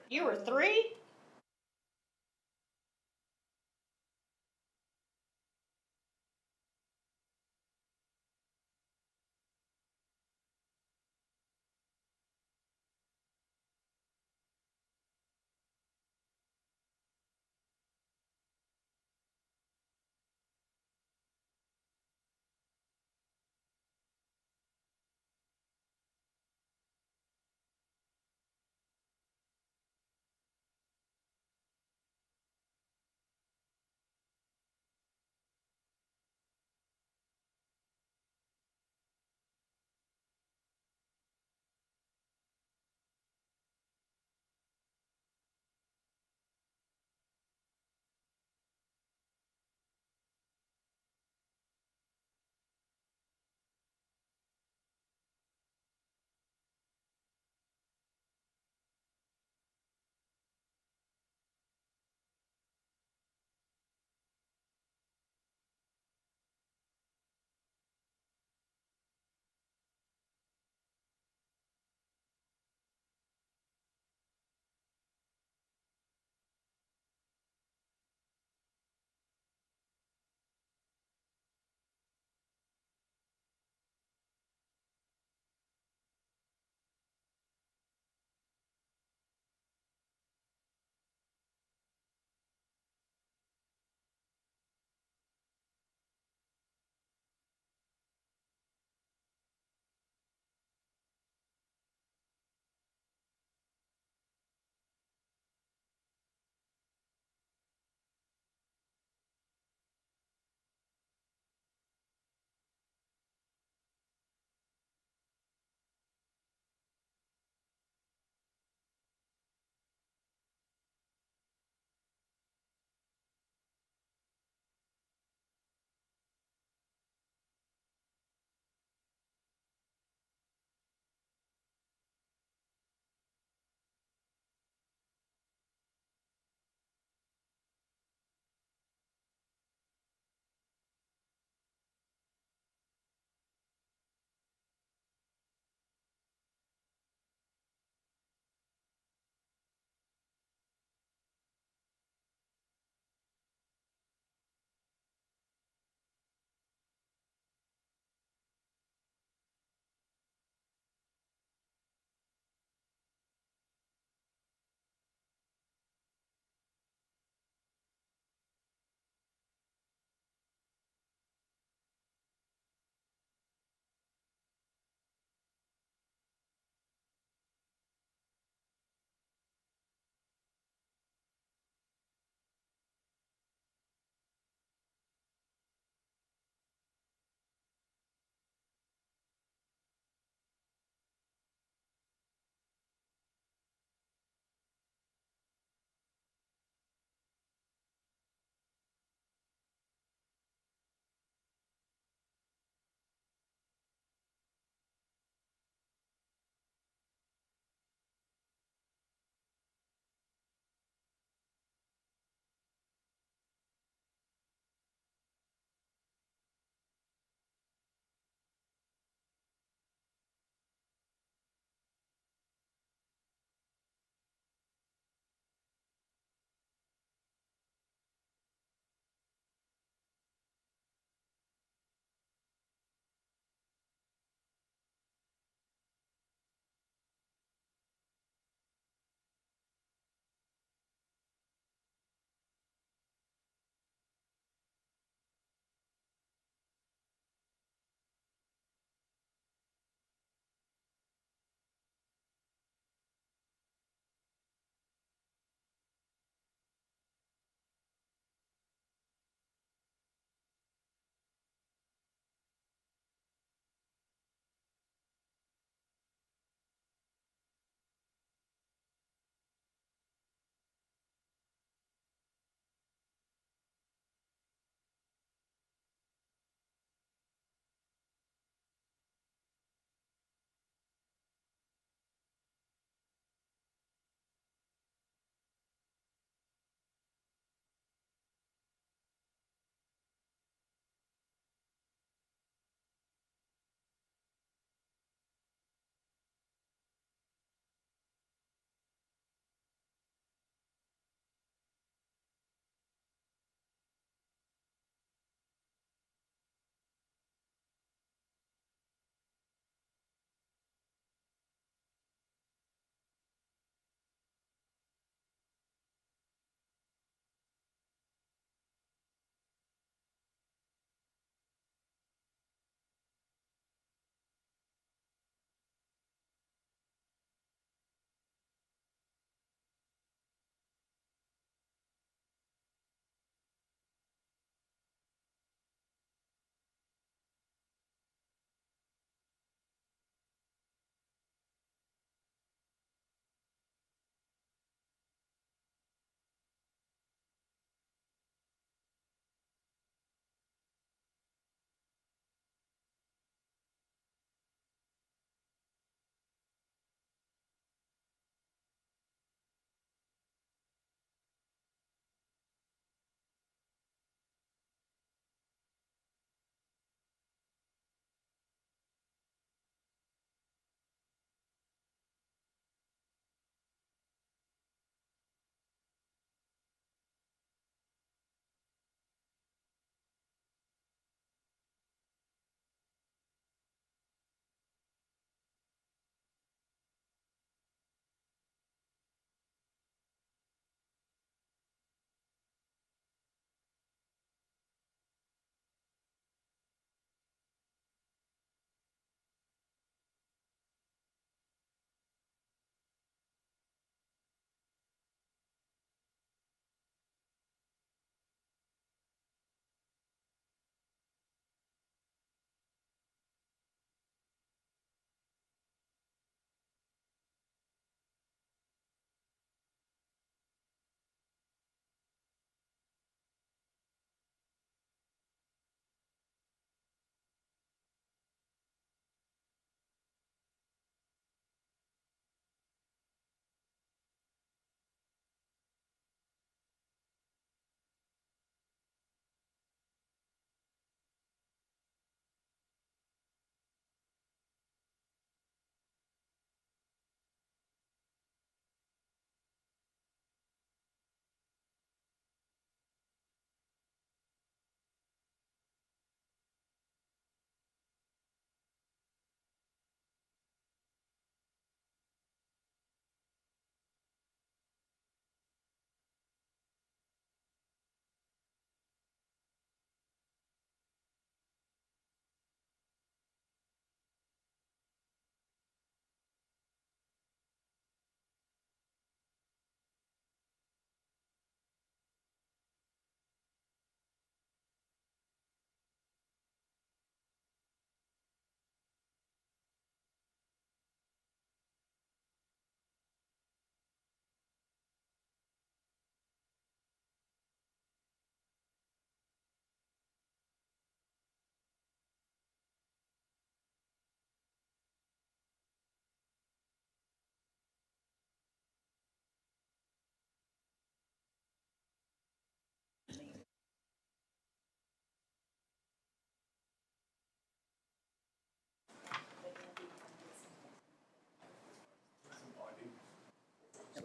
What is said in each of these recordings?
You were three?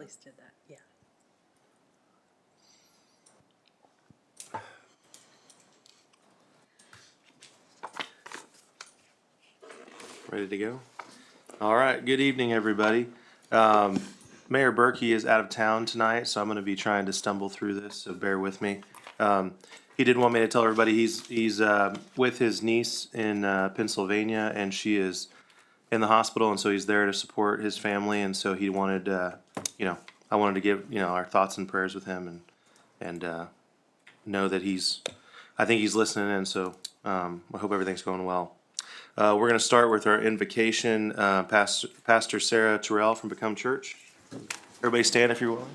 Please did that, yeah. Ready to go? All right, good evening, everybody. Mayor Berkey is out of town tonight, so I'm gonna be trying to stumble through this, so bear with me. He did want me to tell everybody he's with his niece in Pennsylvania, and she is in the hospital, and so he's there to support his family, and so he wanted, I wanted to give, our thoughts and prayers with him and know that I think he's listening in, so, I hope everything's going well. We're gonna start with our invocation, Pastor Sarah Terrell from Become Church. Everybody stand if you're willing.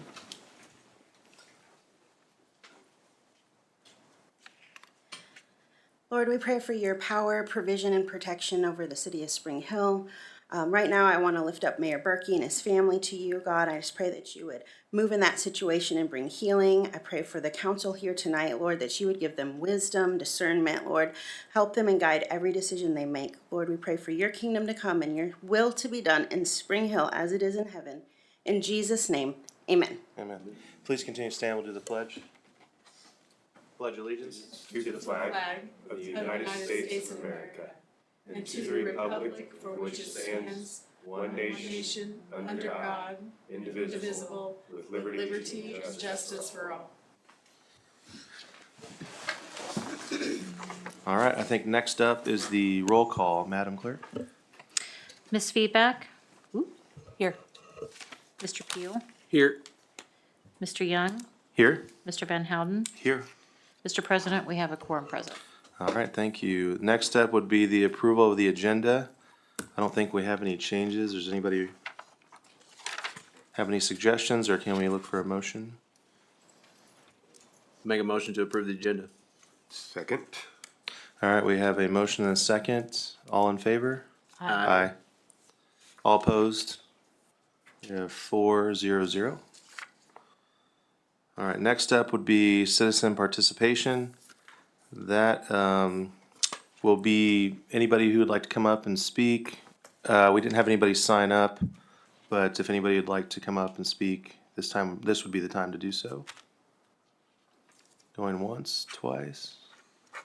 Lord, we pray for your power, provision, and protection over the city of Spring Hill. Right now, I want to lift up Mayor Berkey and his family to you, God. I just pray that you would move in that situation and bring healing. I pray for the council here tonight, Lord, that you would give them wisdom, discernment, Lord. Help them and guide every decision they make. Lord, we pray for your kingdom to come and your will to be done in Spring Hill as it is in heaven. In Jesus' name, amen. Amen. Please continue to stand, we'll do the pledge. Pledge allegiance. To the flag of the United States of America, and to the republic for which it stands, one nation, under God, indivisible, with liberty and justice for all. All right, I think next up is the roll call, Madam Clerk. Ms. Feedback? Here. Mr. Peel? Here. Mr. Young? Here. Mr. Van Houten? Here. Mr. President, we have a quorum present. All right, thank you. Next up would be the approval of the agenda. I don't think we have any changes. Does anybody have any suggestions, or can we look for a motion? Make a motion to approve the agenda. Second. All right, we have a motion and a second. All in favor? Aye. All opposed? We have 4-0-0. All right, next up would be citizen participation. That will be anybody who would like to come up and speak. We didn't have anybody sign up, but if anybody would like to come up and speak, this would be the time to do so. Going once, twice.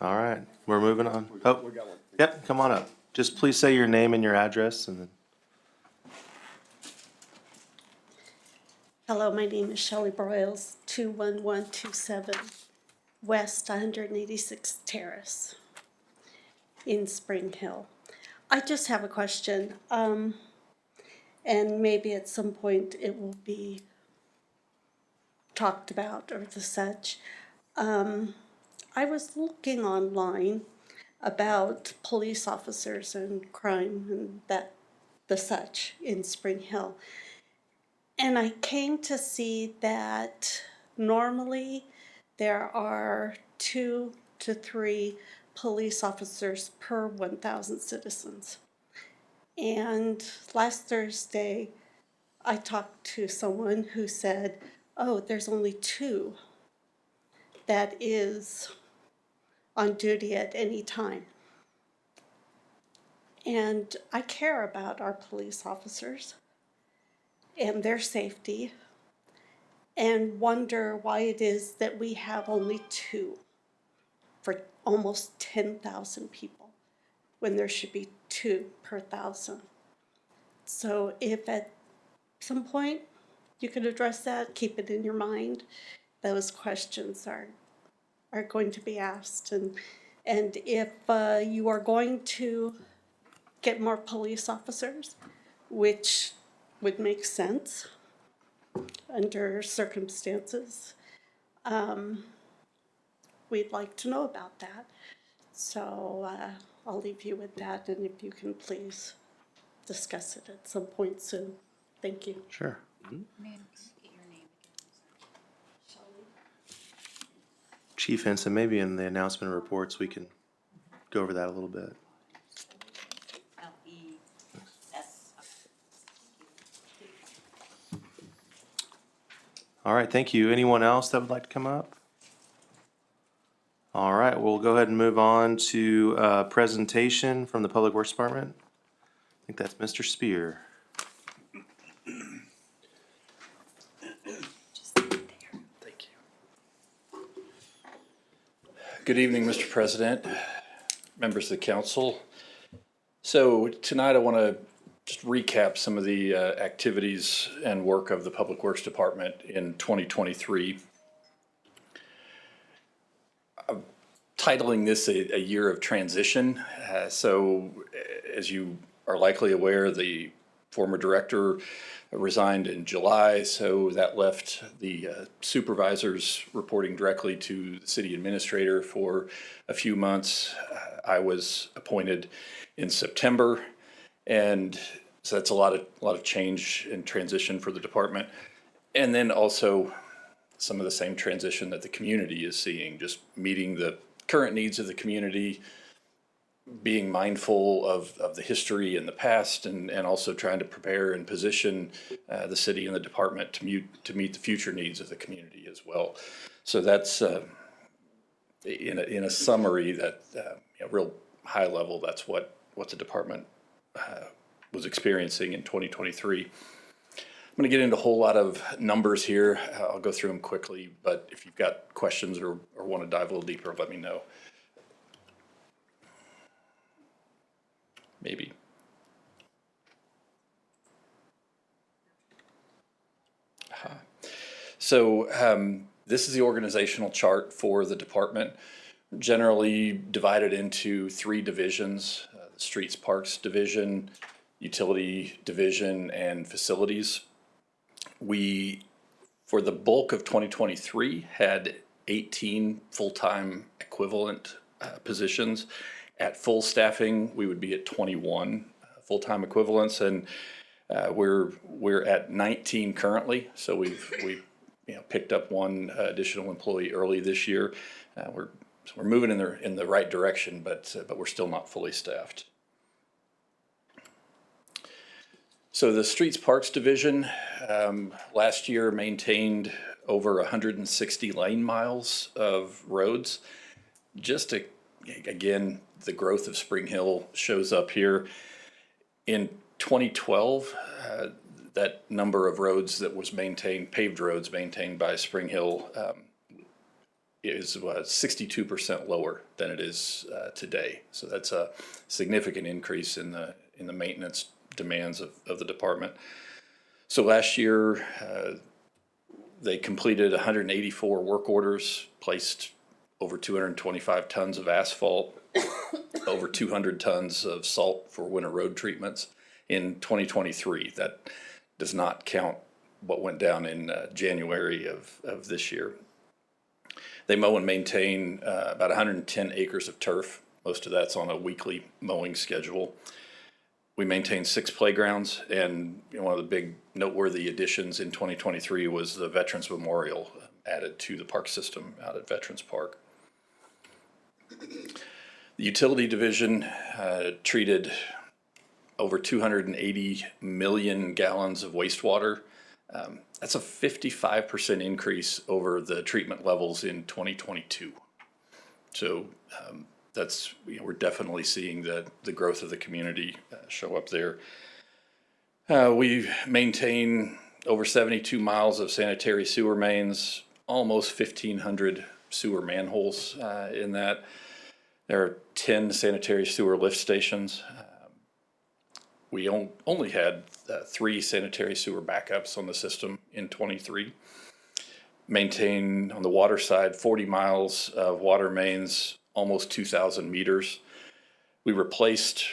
All right, we're moving on. Oh, yep, come on up. Just please say your name and your address and then. Hello, my name is Shelley Broyles, 21127 West 186th Terrace in Spring Hill. I just have a question, and maybe at some point it will be talked about or the such. I was looking online about police officers and crime and the such in Spring Hill. And I came to see that normally there are 2 to 3 police officers per 1,000 citizens. And last Thursday, I talked to someone who said, oh, there's only 2 that is on duty at any time. And I care about our police officers and their safety, and wonder why it is that we have only 2 for almost 10,000 people, when there should be 2 per 1,000. So if at some point you could address that, keep it in your mind, those questions are going to be asked. And if you are going to get more police officers, which would make sense under circumstances, we'd like to know about that. So I'll leave you with that, and if you can please discuss it at some point soon. Thank you. Sure. Chief Henson, maybe in the announcement reports, we can go over that a little bit. All right, thank you. Anyone else that would like to come up? All right, we'll go ahead and move on to presentation from the Public Works Department. I think that's Mr. Spear. Good evening, Mr. President, members of the council. So tonight I want to just recap some of the activities and work of the Public Works Department in 2023. I'm titling this a year of transition. So as you are likely aware, the former director resigned in July, so that left the supervisors reporting directly to the city administrator for a few months. I was appointed in September, and so that's a lot of change and transition for the department. And then also some of the same transition that the community is seeing, just meeting the current needs of the community, being mindful of the history in the past, and also trying to prepare and position the city and the department to meet the future needs of the community as well. So that's in a summary, that real high level, that's what the department was experiencing in 2023. I'm going to get into a whole lot of numbers here. I'll go through them quickly, but if you've got questions or want to dive a little deeper, let me know. Maybe. So this is the organizational chart for the department, generally divided into 3 divisions: the Streets Parks Division, Utility Division, and Facilities. We, for the bulk of 2023, had 18 full-time equivalent positions. At full staffing, we would be at 21 full-time equivalents, and we're at 19 currently. So we've picked up 1 additional employee early this year. We're moving in the right direction, but we're still not fully staffed. So the Streets Parks Division last year maintained over 160 lane miles of roads. Again, the growth of Spring Hill shows up here. In 2012, that number of roads that was maintained, paved roads maintained by Spring Hill, is 62% lower than it is today. So that's a significant increase in the maintenance demands of the department. So last year, they completed 184 work orders, placed over 225 tons of asphalt, over 200 tons of salt for winter road treatments in 2023. That does not count what went down in January of this year. They mow and maintain about 110 acres of turf. Most of that's on a weekly mowing schedule. We maintain 6 playgrounds, and one of the big noteworthy additions in 2023 was the Veterans Memorial added to the park system out at Veterans Park. The Utility Division treated over 280 million gallons of wastewater. That's a 55% increase over the treatment levels in 2022. So that's, we're definitely seeing the growth of the community show up there. We maintain over 72 miles of sanitary sewer mains, almost 1,500 sewer manholes in that. There are 10 sanitary sewer lift stations. We only had 3 sanitary sewer backups on the system in 23. Maintain, on the water side, 40 miles of water mains, almost 2,000 meters. We replaced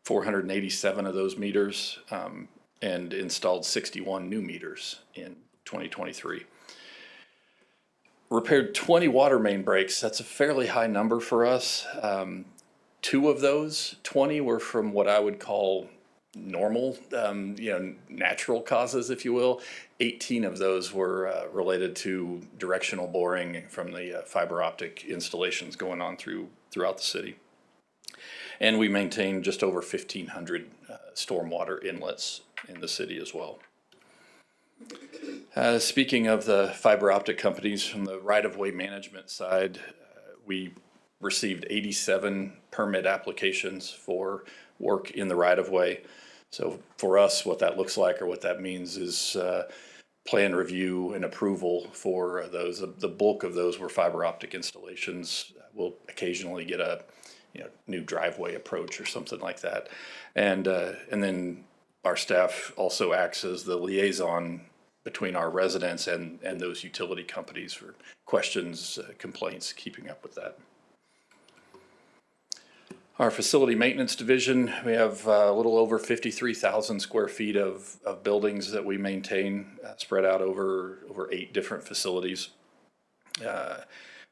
487 of those meters and installed 61 new meters in 2023. Repaired 20 water main breaks. That's a fairly high number for us. 2 of those 20 were from what I would call normal, natural causes, if you will. 18 of those were related to directional boring from the fiber optic installations going on throughout the city. And we maintain just over 1,500 stormwater inlets in the city as well. Speaking of the fiber optic companies, from the right-of-way management side, we received 87 permit applications for work in the right-of-way. So for us, what that looks like, or what that means, is plan review and approval for those. The bulk of those were fiber optic installations. we'll occasionally get a new driveway approach or something like that. And then our staff also acts as the liaison between our residents and those utility companies for questions, complaints, keeping up with that. Our facility maintenance division, we have a little over 53,000 square feet of buildings that we maintain, spread out over 8 different facilities.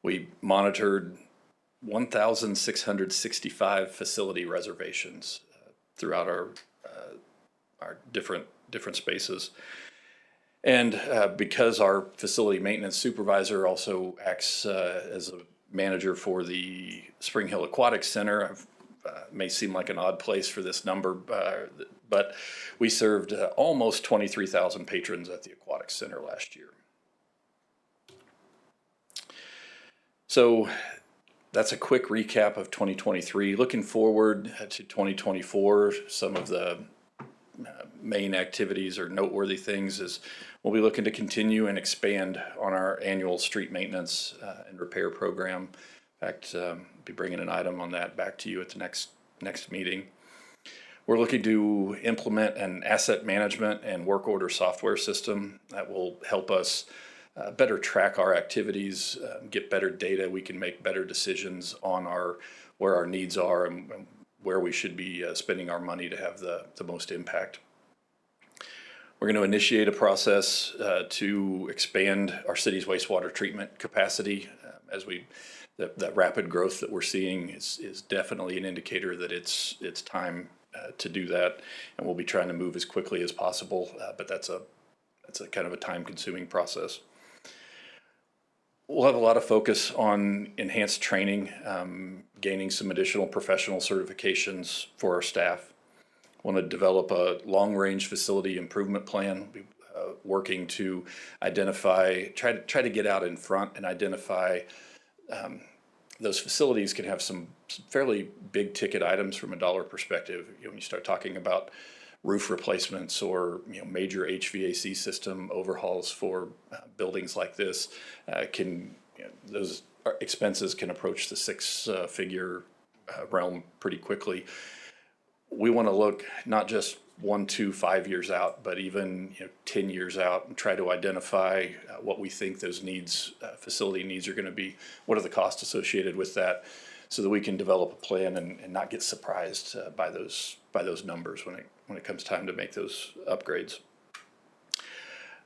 We monitored 1,665 facility reservations throughout our different spaces. And because our facility maintenance supervisor also acts as a manager for the Spring Hill Aquatic Center, may seem like an odd place for this number, but we served almost 23,000 patrons at the Aquatic Center last year. So that's a quick recap of 2023. Looking forward to 2024, some of the main activities or noteworthy things is we'll be looking to continue and expand on our annual street maintenance and repair program. In fact, be bringing an item on that back to you at the next meeting. We're looking to implement an asset management and work order software system that will help us better track our activities, get better data. We can make better decisions on where our needs are and where we should be spending our money to have the most impact. We're going to initiate a process to expand our city's wastewater treatment capacity as that rapid growth that we're seeing is definitely an indicator that it's time to do that, and we'll be trying to move as quickly as possible, but that's a kind of a time-consuming process. We'll have a lot of focus on enhanced training, gaining some additional professional certifications for our staff. Want to develop a long-range facility improvement plan. Working to identify, try to get out in front and identify those facilities can have some fairly big ticket items from a dollar perspective. When you start talking about roof replacements or major HVAC system overhauls for buildings like this, those expenses can approach the six-figure realm pretty quickly. We want to look not just 1, 2, 5 years out, but even 10 years out, and try to identify what we think those needs, facility needs, are going to be. What are the costs associated with that, so that we can develop a plan and not get surprised by those numbers when it comes time to make those upgrades.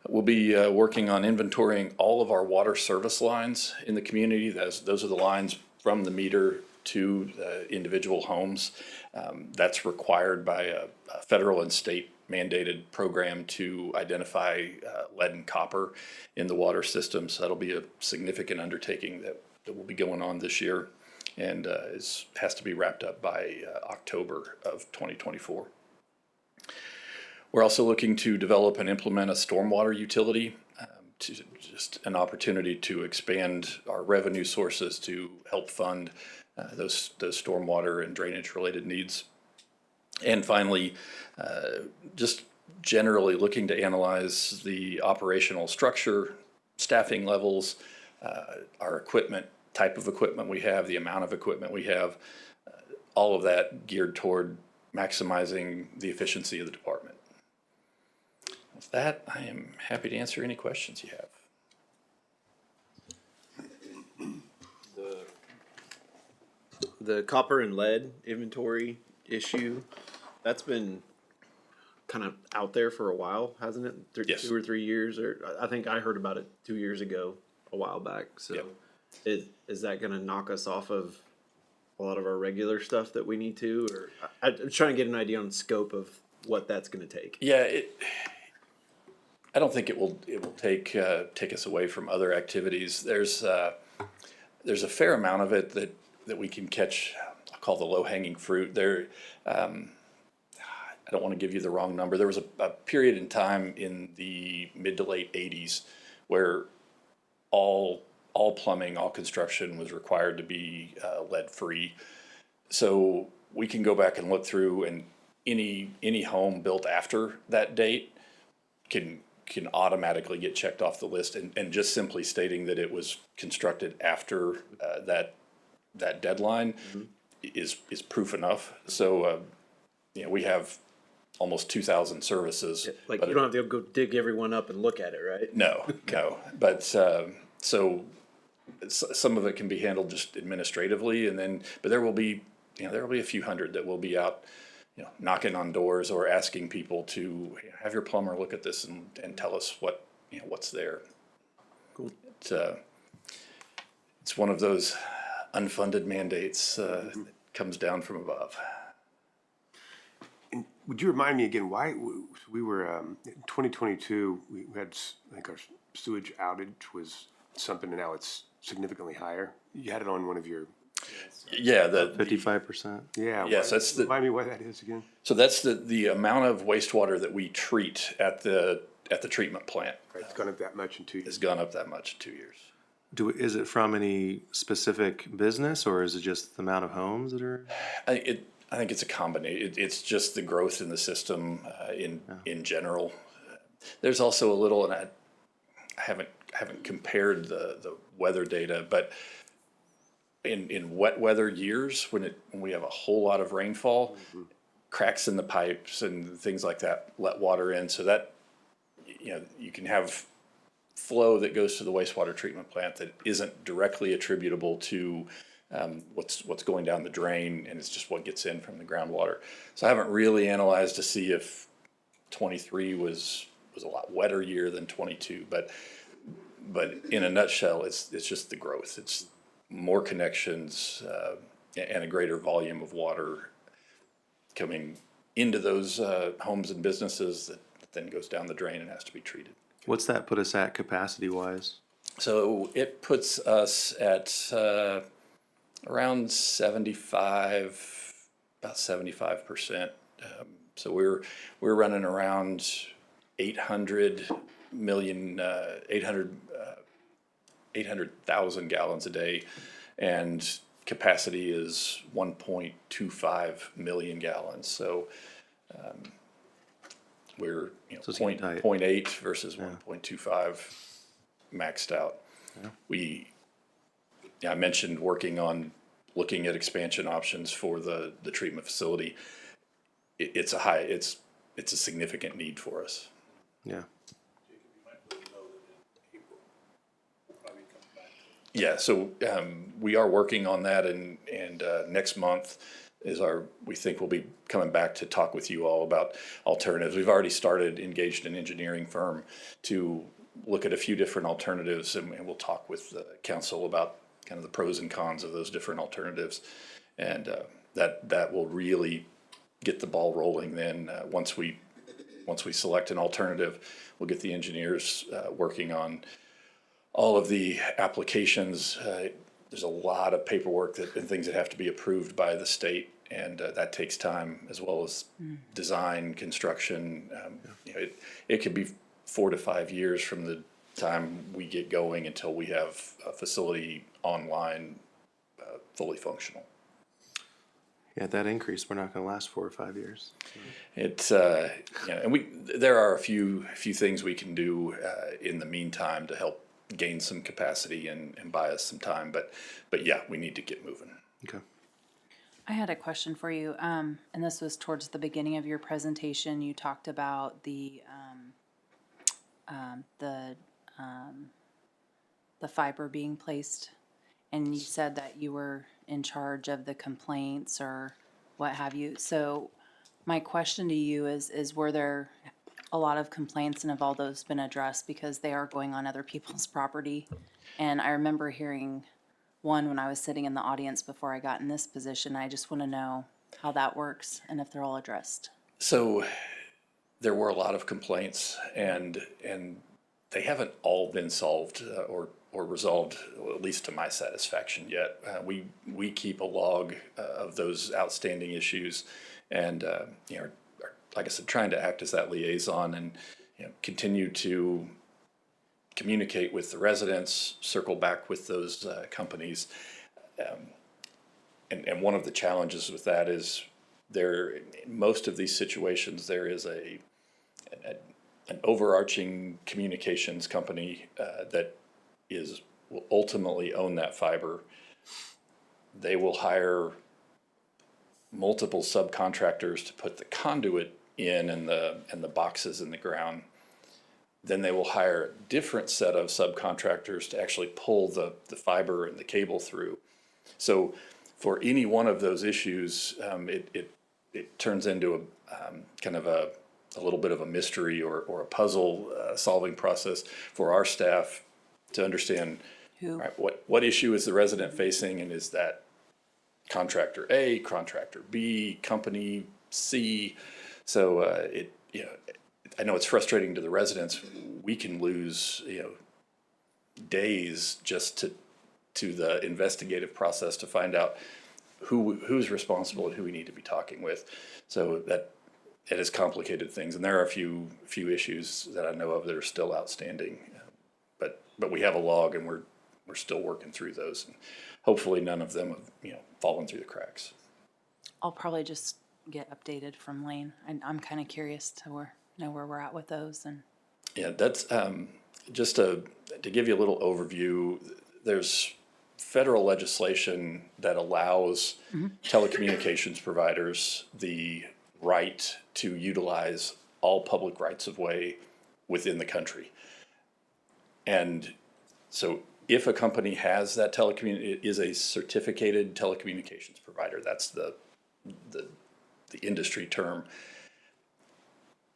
We'll be working on inventorying all of our water service lines in the community. Those are the lines from the meter to individual homes. That's required by a federal and state mandated program to identify lead and copper in the water system. So that'll be a significant undertaking that will be going on this year, and has to be wrapped up by October of 2024. We're also looking to develop and implement a stormwater utility, to just an opportunity to expand our revenue sources to help fund those stormwater and drainage related needs. And finally, just generally looking to analyze the operational structure, staffing levels, our equipment, type of equipment we have, the amount of equipment we have, all of that geared toward maximizing the efficiency of the department. With that, I am happy to answer any questions you have. The copper and lead inventory issue, that's been kind of out there for a while, hasn't it? Yes. 2 or 3 years, or I think I heard about it 2 years ago, a while back. So, Yep. is that going to knock us off of a lot of our regular stuff that we need to? Or I'm trying to get an idea on the scope of what that's going to take. Yeah, I don't think it will take us away from other activities. There's a fair amount of it that we can catch. I'll call the low-hanging fruit. There, I don't want to give you the wrong number. There was a period in time in the mid to late 80s where all plumbing, all construction was required to be lead-free. So we can go back and look through, and any home built after that date can automatically get checked off the list, and just simply stating that it was constructed after that deadline is proof enough. So, we have almost 2,000 services. Like, but you don't have to go dig everyone up and look at it, right? No, no, but, so some of it can be handled just administratively, but there will be a few hundred that will be out, knocking on doors or asking people to have your plumber look at this and tell us what's there. Cool. It's one of those unfunded mandates, that comes down from above. And would you remind me again why we were in 2022? We had, I think, our sewage outage was something, and now it's significantly higher. You had it on one of your. Yeah, 55%. Yeah. Yes, that's the. Remind me why that is again. So that's the amount of wastewater that we treat at the treatment plant Right, it's gone up that much in 2 years. has gone up that much in 2 years. Is it from any specific business, or is it just the amount of homes that are? I think it's a combination. It's just the growth in the system in general. There's also a little, and I haven't compared the weather data, but in wet weather years when we have a whole lot of rainfall, cracks in the pipes and things like that let water in, so that you can have flow that goes to the wastewater treatment plant that isn't directly attributable to what's going down the drain, and it's just what gets in from the groundwater. So I haven't really analyzed to see if 23 was a lot wetter year than 22, but in a nutshell, it's just the growth. It's more connections and a greater volume of water coming into those homes and businesses that then goes down the drain and has to be treated. What's that put us at capacity wise? So it puts us at around about 75%. So we're running around 800,000 gallons a day, and capacity is 1.25 million gallons. So we're So it's getting tight. 0.8 versus 1.25 maxed out. I mentioned working on looking at expansion options for the treatment facility. It's a significant need for us. Yeah. Yeah, so we are working on that, and next month we think we'll be coming back to talk with you all about alternatives. We've already engaged an engineering firm to look at a few different alternatives, and we'll talk with the council about kind of the pros and cons of those different alternatives, and that will really get the ball rolling. Then once we select an alternative, we'll get the engineers working on all of the applications. There's a lot of paperwork and things that have to be approved by the state, and that takes time, as well as design, construction. It could be 4 to 5 years from the time we get going until we have a facility online, fully functional. Yeah, at that increase, we're not going to last 4 or 5 years. It's and there are a few things we can do in the meantime to help gain some capacity and buy us some time, but yeah, we need to get moving. Okay. I had a question for you, and this was towards the beginning of your presentation. You talked about the fiber being placed, and you said that you were in charge of the complaints or what have you. So my question to you is were there a lot of complaints, and have all those been addressed, because they are going on other people's property? And I remember hearing one when I was sitting in the audience before I got in this position. I just want to know how that works and if they're all addressed. So there were a lot of complaints, and they haven't all been solved or resolved, at least to my satisfaction yet. We keep a log of those outstanding issues, and like I said, trying to act as that liaison and continue to communicate with the residents, circle back with those companies. And one of the challenges with that is in most of these situations, there is an overarching communications company that will ultimately own that fiber. they will hire multiple subcontractors to put the conduit in and the boxes in the ground. Then they will hire a different set of subcontractors to actually pull the fiber and the cable through. So for any one of those issues, it turns into a kind of a little bit of a mystery or a puzzle solving process for our staff to understand Who? right, what issue is the resident facing, and is that contractor A, contractor B, company C? So I know it's frustrating to the residents. We can lose days just to the investigative process to find out who's responsible and who we need to be talking with. So that it has complicated things, and there are a few issues that I know of that are still outstanding. But we have a log, and we're still working through those, and hopefully none of them have fallen through the cracks. I'll probably just get updated from Lane. I'm kind of curious to know where we're at with those. And Yeah, that's just to give you a little overview. There's federal legislation that allows telecommunications providers the right to utilize all public rights of way within the country. And so if a company has that it is a certificated telecommunications provider. That's the industry term.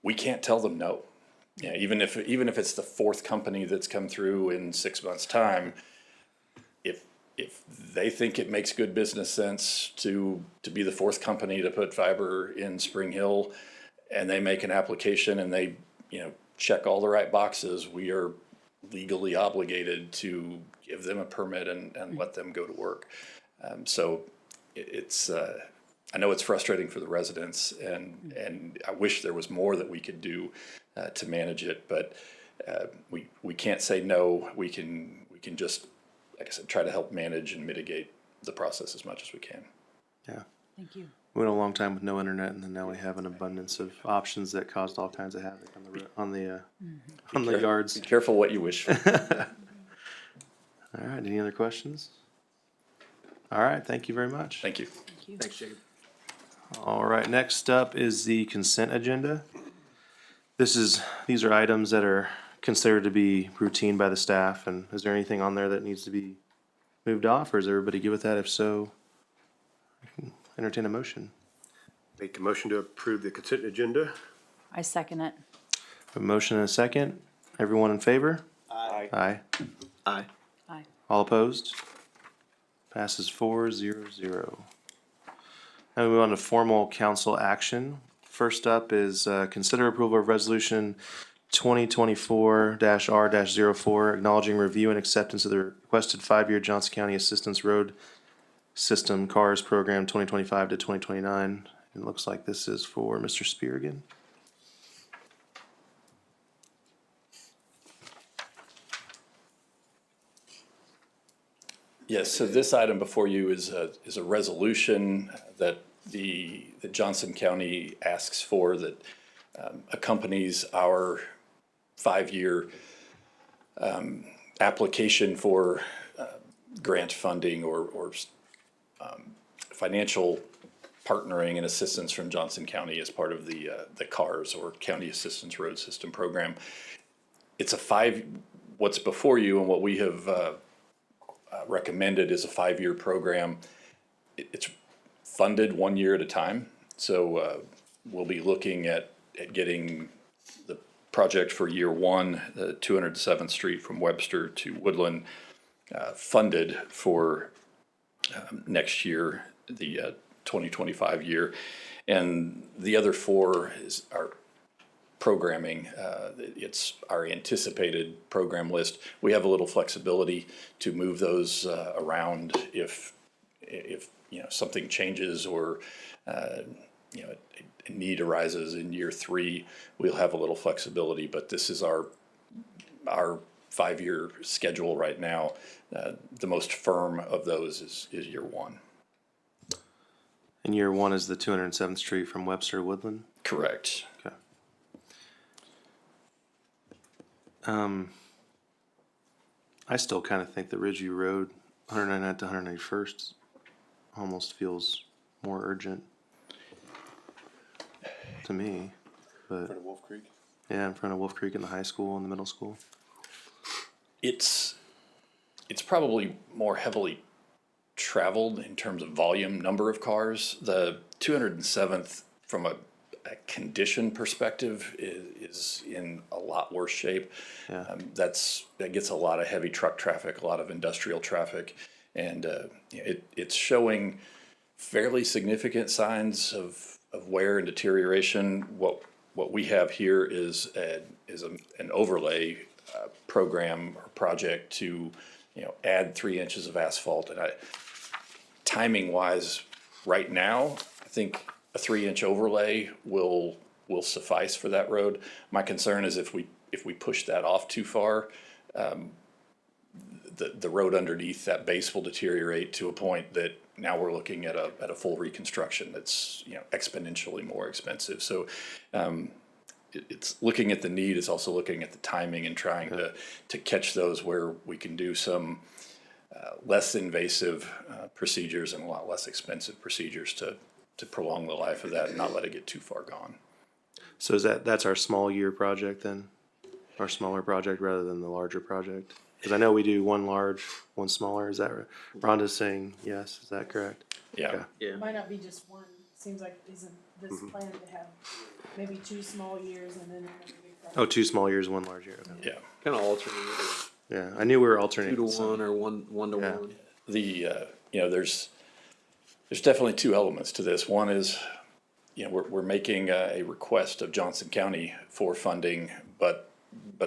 We can't tell them no. Yeah, even if it's the fourth company that's come through in 6 months' time, if they think it makes good business sense to be the fourth company to put fiber in Spring Hill, and they make an application and they check all the right boxes, we are legally obligated to give them a permit and let them go to work. So it's I know it's frustrating for the residents, and I wish there was more that we could do to manage it, but we can't say no. We can just, like I said, try to help manage and mitigate the process as much as we can. Yeah. thank you. We went a long time with no internet, and then now we have an abundance of options that caused all kinds of havoc on the yards. Be careful what you wish for. All right, any other questions? All right, thank you very much. Thank you. Thank you. Thanks, Jacob. All right, next up is the consent agenda. These are items that are considered to be routine by the staff, and is there anything on there that needs to be moved off, or is everybody good with that? If so, I can entertain a motion. Make a motion to approve the consent agenda. I second it. A motion and a second. Everyone in favor? Aye. Aye. Aye. Aye. All opposed? Passes 4-0-0. Now we move on to formal council action. First up is consider approval of resolution 2024-R-04, acknowledging review and acceptance of the requested 5-year Johnson County Assistance Road System CARS Program 2025 to 2029. It looks like this is for Mr. Spear again. Yes, so this item before you is a resolution that that Johnson County asks for, that accompanies our 5-year application for grant funding or financial partnering and assistance from Johnson County as part of the CARS, or County Assistance Road System Program. It's what's before you and what we have recommended is a 5-year program. It's funded 1 year at a time. So we'll be looking at getting the project for year one, the 207th Street from Webster to Woodland, funded for next year, the 2025 year. And the other 4 is our programming. It's our anticipated program list. We have a little flexibility to move those around if something changes, or a need arises in year 3. We'll have a little flexibility, but this is our 5-year schedule right now. The most firm of those is year 1. And year 1 is the 207th Street from Webster to Woodland? Correct. Okay. I still kind of think the Ridgeview Road, 199th to 191st, almost feels more urgent to me, but. Wolf Creek? Yeah, in front of Wolf Creek in the high school and the middle school. It's probably more heavily traveled in terms of volume, number of cars. The 207th, from a condition perspective, is in a lot worse shape. Yeah. That gets a lot of heavy truck traffic, a lot of industrial traffic, and it's showing fairly significant signs of wear and deterioration. What we have here is an overlay program or project to, add 3 inches of asphalt. And timing wise, right now, I think a 3-inch overlay will suffice for that road. My concern is if we push that off too far, the road underneath that base will deteriorate to a point that now we're looking at a full reconstruction that's exponentially more expensive. So it's looking at the need, it's also looking at the timing and trying to catch those where we can do some less invasive procedures and a lot less expensive procedures to prolong the life of that and not let it get too far gone. So that's our small year project then? Our smaller project rather than the larger project? Because I know we do one large, one smaller, is that right? Rhonda's saying yes, is that correct? Yeah. Okay. Yeah. Might not be just one, seems like isn't this plan to have maybe 2 small years and then another big project? Oh, 2 small years, 1 large year, okay. Yeah. Kind of alternating Yeah, I knew we were 2 alternating. to some. 1 or 1 to Yeah. 1. There's definitely 2 elements to this. One is, we're making a request of Johnson County for funding, but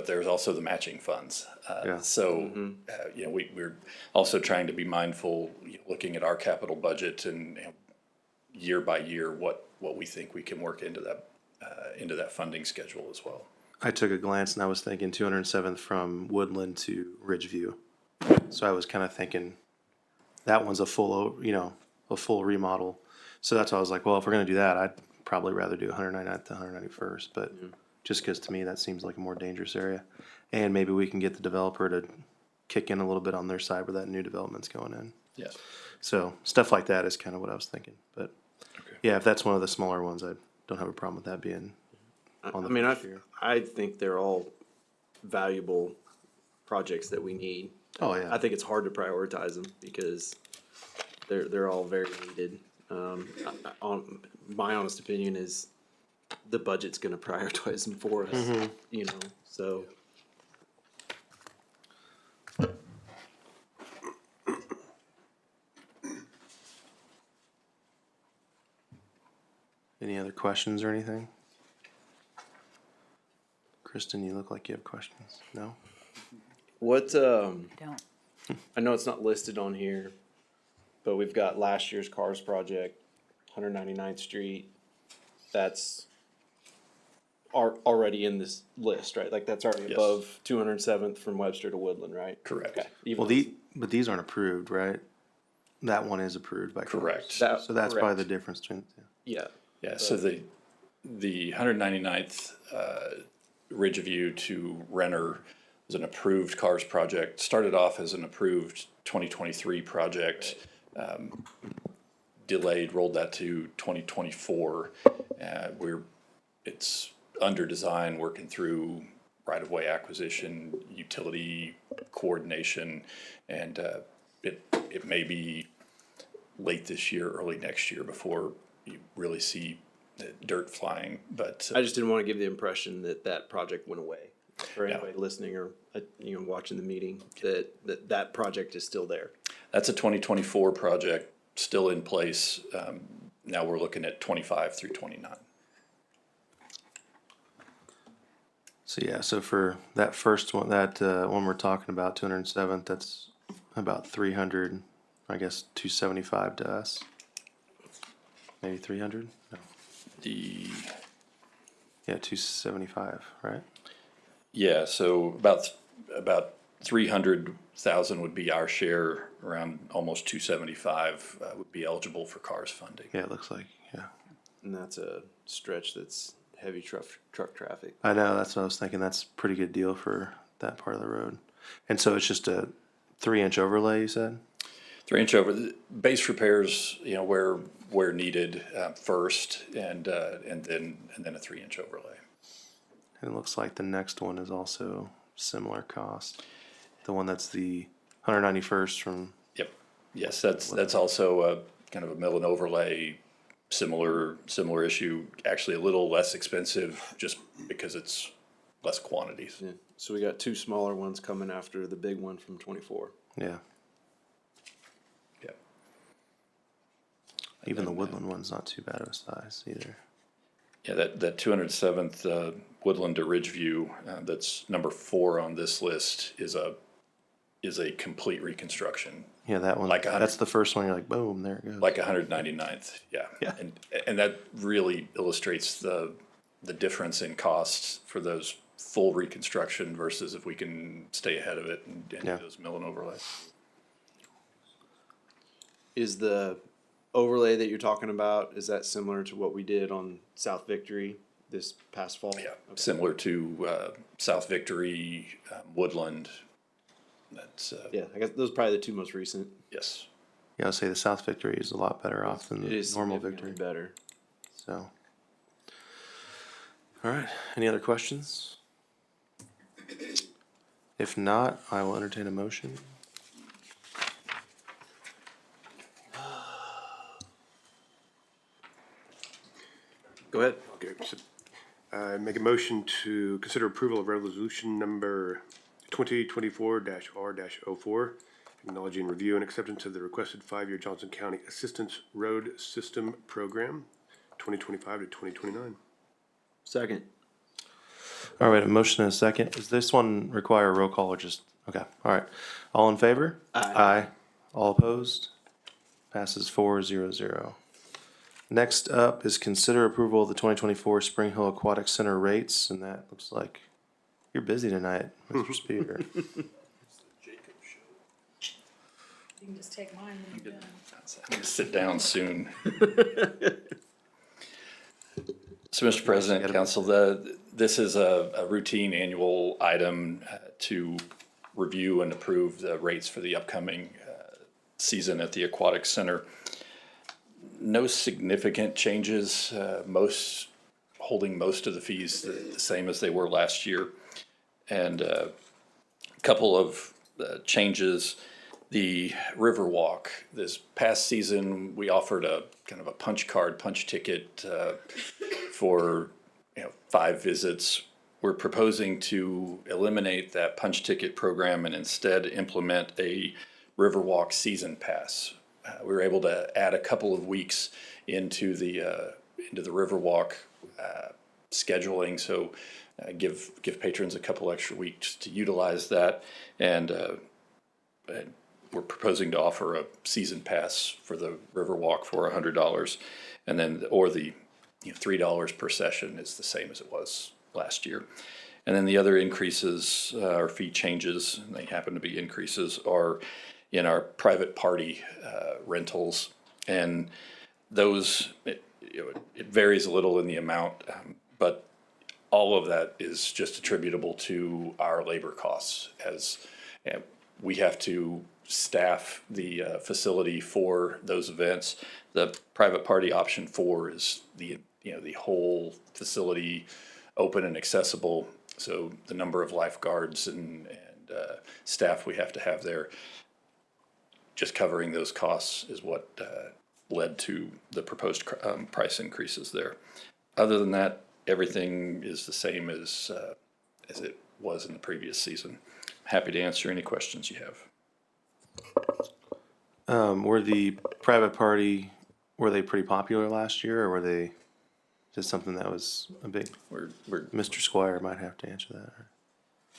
there's also the matching funds. Yeah. So, we're also trying to be mindful, looking at our capital budget and year by year, what we think we can work into that funding schedule as well. I took a glance and I was thinking 207th from Woodland to Ridgeview. So I was kind of thinking that one's a full remodel. So that's why I was like, well, if we're going to do that, I'd probably rather do 199th to 191st. But just because to me that seems like a more dangerous area. And maybe we can get the developer to kick in a little bit on their side where that new development's going in. Yes. So stuff like that is kind of what I was thinking. But yeah, if that's one of the smaller ones, I don't have a problem with that being on the first year. I think they're all valuable projects that we need. Oh, yeah. I think it's hard to prioritize them because they're all very needed. My honest opinion is the budget's going to prioritize them for us. So. Any other questions or anything? Kristen, you look like you have questions. No? What, I don't. I know it's not listed on here, but we've got last year's CARS project, 199th Street. That's already in this list, right? Like that's already Yes. above 207th from Webster to Woodland, right? Correct. Okay. Even Well, though but these aren't approved, right? That one is approved by Congress. Correct. That- So that's probably correct. the difference between, Yeah. Yeah, so the 199th Ridgeview to Renner was an approved CARS project, started off as an approved 2023 project, delayed, rolled that to 2024. It's under design, working through right-of-way acquisition, utility coordination, and it may be late this year, early next year before you really see the dirt flying, but I just didn't want to give the impression that that project went away. For Yeah. anybody listening or, watching the meeting, that project is still there. that's a 2024 project, still in place. Now we're looking at 25 through 29. so yeah, so for that first one, that one we're talking about, 207th, that's about 300, I guess 275 to us. Maybe 300? No. The Yeah, 275, right? Yeah, so about 300,000 would be our share, around almost 275 would be eligible for CARS funding. Yeah, it looks like, yeah. And that's a stretch that's heavy truck traffic. I know, that's what I was thinking. That's a pretty good deal for that part of the road. And so it's just a 3-inch overlay, you said? 3-inch over, the base repairs, you know, where needed, first, and then a 3-inch overlay. And it looks like the next one is also similar cost. The one that's the 191st from, Yep, yes, that's also a kind of a mill and overlay, similar issue, actually a little less expensive, just because it's less quantities. Yeah. So we got two smaller ones coming after the big one from 24. yeah. Yeah. Even the Woodland one's not too bad of a size either. Yeah, that 207th Woodland to Ridgeview, that's number 4 on this list, is a complete reconstruction, Yeah, that one, Like a hundred- that's the first one, you're like, boom, there it goes. like 199th, yeah. Yeah. And that really illustrates the difference in costs for those full reconstruction versus if we can stay ahead of it and do Yeah. those mill and overlays. Is the overlay that you're talking about, is that similar to what we did on South Victory this past fall? Yeah, Okay. similar to South Victory, Woodland. That's, Yeah, I guess those are probably the two most recent. yes. Yeah, I'll say the South Victory is a lot better off than It the is normal significantly Victory, better. so. All right, any other questions? If not, I will entertain a motion. Go ahead. Okay, so, make a motion to consider approval of resolution number 2024-R-04, acknowledging review and acceptance of the requested 5-year Johnson County Assistance Road System Program, 2025 to 2029. Second. All right, a motion and a second. Does this one require a roll call or just, okay, all right. All in favor? Aye. All opposed? Passes 4-0-0. Next up is consider approval of the 2024 Spring Hill Aquatic Center rates, and that looks like you're busy tonight, Mr. Speaker. You can just take mine when you're done. Sit down soon. So, Mr. President, Council, this is a routine annual item to review and approve the rates for the upcoming season at the Aquatic Center. No significant changes, holding most of the fees the same as they were last year. And a couple of changes. The Riverwalk, this past season, we offered a kind of a punch ticket for 5 visits. We're proposing to eliminate that punch ticket program and instead implement a Riverwalk season pass. We were able to add a couple of weeks into the Riverwalk scheduling, so give patrons a couple extra weeks to utilize that, and we're proposing to offer a season pass for the Riverwalk for $100, and then or the $3 per session is the same as it was last year. And then the other increases or fee changes, and they happen to be increases, are in our private party rentals, and those it varies a little in the amount, but all of that is just attributable to our labor costs, as we have to staff the facility for those events. The private party option 4 is the whole facility open and accessible. So the number of lifeguards and staff we have to have there, just covering those costs is what led to the proposed price increases there. Other than that, everything is the same as it was in the previous season. Happy to answer any questions you have. Were the private party, were they pretty popular last year, or were they just something that was a big, We're Mr. Squire might have to answer that.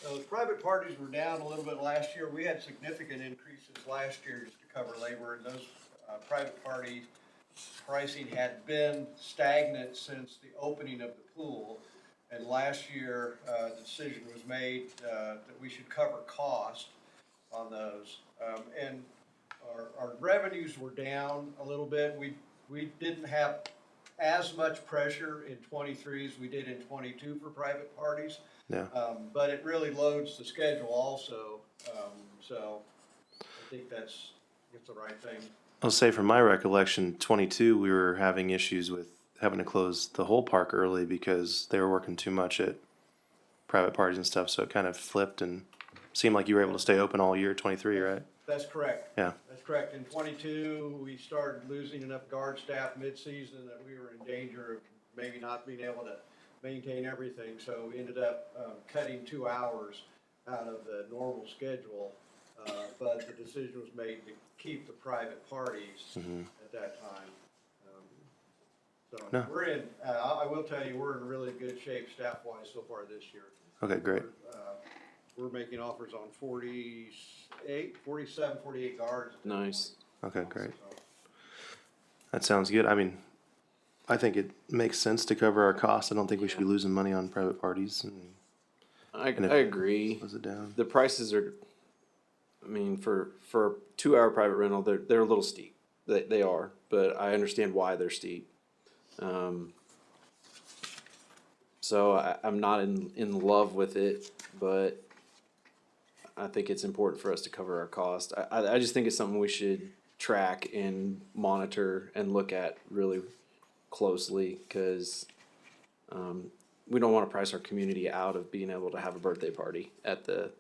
Those private parties were down a little bit last year. We had significant increases last year just to cover labor, and those private party pricing had been stagnant since the opening of the pool. And last year, the decision was made that we should cover cost on those. And our revenues were down a little bit. We didn't have as much pressure in 23 as we did in 22 for private parties. Yeah. But it really loads the schedule also, so I think that's it's the right thing. I'll say from my recollection, 22, we were having issues with having to close the whole park early because they were working too much at private parties and stuff. So it kind of flipped and seemed like you were able to stay open all year 23, right? That's correct. Yeah. That's correct. In 22, we started losing enough guard staff mid-season that we were in danger of maybe not being able to maintain everything. So we ended up cutting 2 hours out of the normal schedule. But the decision was made to keep the private parties at that time. So No. we're in, I will tell you, we're in really good shape staff-wise so far this year. Okay, great. We're making offers on 47, 48 guards. Nice. Okay, great. That sounds good. I mean, I think it makes sense to cover our costs. I don't think we should be losing money on private parties and I And if- agree. close it down. The prices are, I mean, for a 2 hour private rental, they're a little steep. They are, but I understand why they're steep. So I'm not in love with it, but I think it's important for us to cover our cost. I just think it's something we should track and monitor and look at really closely, because we don't want to price our community out of being able to have a birthday party at the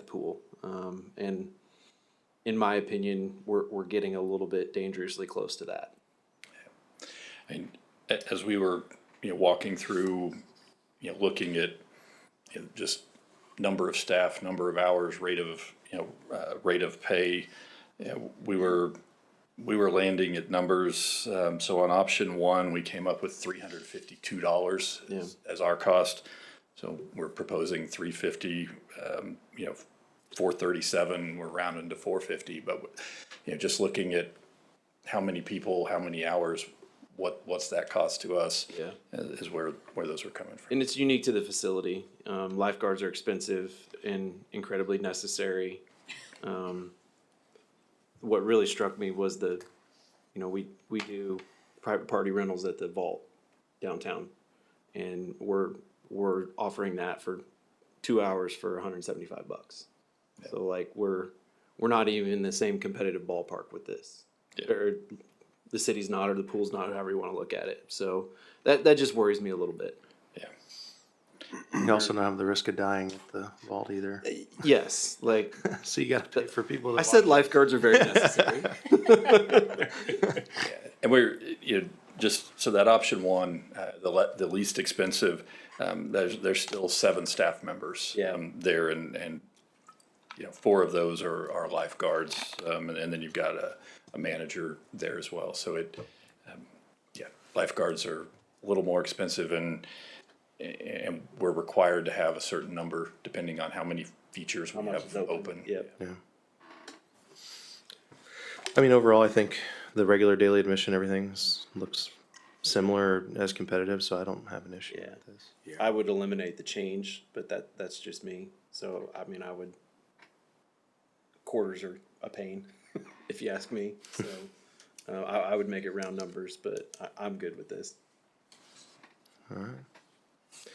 pool. And in my opinion, we're getting a little bit dangerously close to that. And as we were, walking through, looking at, just number of staff, number of hours, rate of pay, we were landing at numbers. So on option one, we came up with $352 as our cost. So we're proposing $350, 437, we're rounding to 450, but, just looking at how many people, how many hours, what's that cost to us? Yeah. Is where those are coming from. And it's unique to the facility. Lifeguards are expensive and incredibly necessary. What really struck me was we do private party rentals at the Vault downtown, and we're offering that for 2 hours for $175. So like we're not even in the same competitive ballpark with this. Yeah. Or the city's not, or the pool's not, however you want to look at it. So that just worries me a little bit. Yeah. You also don't have the risk of dying at the vault either. Yes, like So you gotta pay for people to I said, watch. lifeguards are very necessary. And we're, just, so that option one, the least expensive, there's still 7 staff members. Yeah. There, and 4 of those are lifeguards, and then you've got a manager there as well. So lifeguards are a little more expensive, and we're required to have a certain number depending on how many features we much have is open. open. Yep. I mean, overall, I think the regular daily admission, looks similar as competitive, so I don't have an issue Yeah. with this. I would eliminate the change, but that's just me. So, I mean, quarters are a pain, if you ask me. So, I would make it round numbers, but I'm good with this. All right.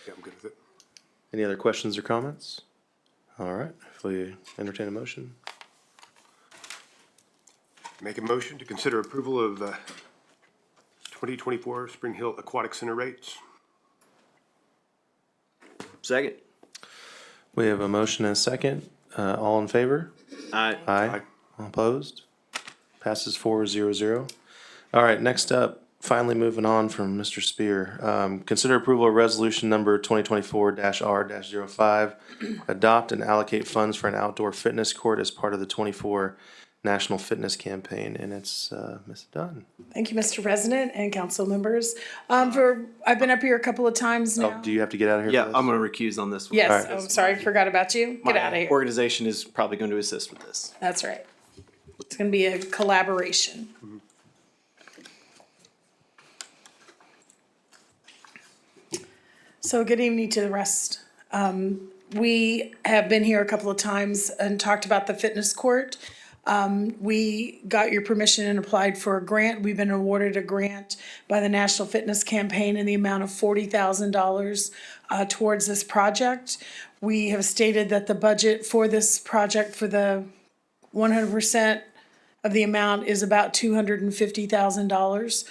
Yeah, I'm good with it. Any other questions or comments? All right, if we entertain a motion. Make a motion to consider approval of 2024 Spring Hill Aquatic Center rates. Second. We have a motion and a second. All in favor? Aye. Aye. All opposed? Passes 4-0-0. All right, next up, finally moving on from Mr. Spear. Consider approval of resolution number 2024-R-05. Adopt and allocate funds for an outdoor fitness court as part of the 24 National Fitness Campaign, and it's Ms. Dunn. Thank you, Mr. President and council members. I've been up here a couple of times now. Oh, do you have to get out of here? Yeah, for this? I'm going to recuse on this one. Yes, All right. I'm sorry, forgot about you. Get out of here. Organization is probably going to assist with this. That's right. It's gonna be a collaboration. So good evening to the rest. We have been here a couple of times and talked about the fitness court. We got your permission and applied for a grant. We've been awarded a grant by the National Fitness Campaign in the amount of $40,000 towards this project. We have stated that the budget for this project for the 100% of the amount is about $250,000.